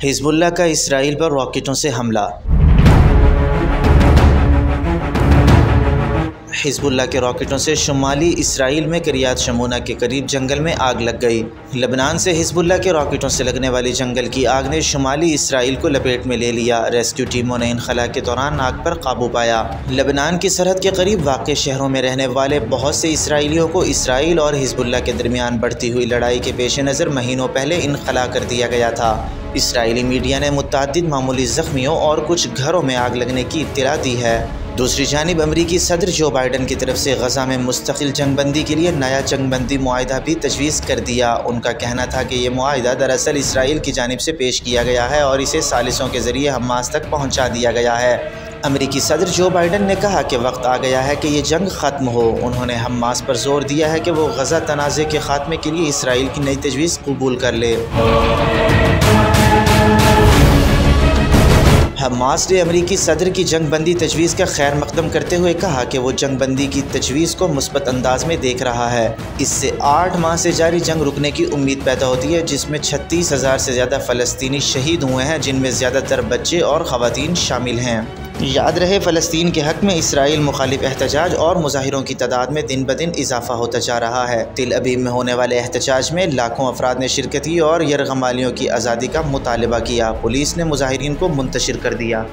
Hezbollah का Israel पर रॉकेटों से हमला। हिजबुल्लाह के रॉकेटों से शुमाली इसराइल में करियात शमूना के करीब जंगल में आग लग गई। लबनान से हिजबुल्लाह के रॉकेटों से लगने वाली जंगल की आग ने शुमाली इसराइल को लपेट में ले लिया। रेस्क्यू टीमों ने इनखला के दौरान आग पर काबू पाया। लबनान की सरहद के करीब वाक़ शहरों में रहने वाले बहुत से इसराइलियों को इसराइल और हिजबुल्लाह के दरमियान बढ़ती हुई लड़ाई के पेश नज़र महीनों पहले इनखला कर दिया गया था। इसराइली मीडिया ने मुतअद्दिद मामूली ज़ख्मियों और कुछ घरों में आग लगने की इत्तला दी है। दूसरी जानिब अमरीकी सदर जो बाइडन की तरफ से गज़ा में मुस्तकिल जंगबंदी के लिए नया जंगबंदी मुआहिदा भी तजवीज़ कर दिया। उनका कहना था कि यह मुआहिदा दरअसल इसराइल की जानिब से पेश किया गया है और इसे सालिसों के ज़रिए हमास तक पहुँचा दिया गया है। अमरीकी सदर जो बाइडन ने कहा कि वक्त आ गया है कि ये जंग ख़त्म हो। उन्होंने हमास पर जोर दिया है कि वो गज़ा तनाज़े के ख़ात्मे के लिए इसराइल की नई तजवीज़ कबूल कर ले। हमास ने अमरीकी सदर की जंगबंदी तजवीज़ का खैर मकदम करते हुए कहा कि वो जंगबंदी की तजवीज़ को मुस्बत अंदाज में देख रहा है। इससे 8 माह से जारी जंग रुकने की उम्मीद पैदा होती है, जिसमें 36,000 से ज़्यादा फ़लस्तीनी शहीद हुए हैं, जिनमें ज़्यादातर बच्चे और ख़वातीन शामिल हैं। याद रहे, फ़लस्तीन के हक़ में इसराइल मुखालिफ एहतजाज और मुजाहिरों की तादाद में दिन ब दिन इजाफा होता जा रहा है। तिल अबीब में होने वाले एहतजाज में लाखों अफराद ने शिरकत की और यरगमालियों की आज़ादी का मुतालबा किया। पुलिस ने मुजाहिरीन को मुंतशिर कर दिया।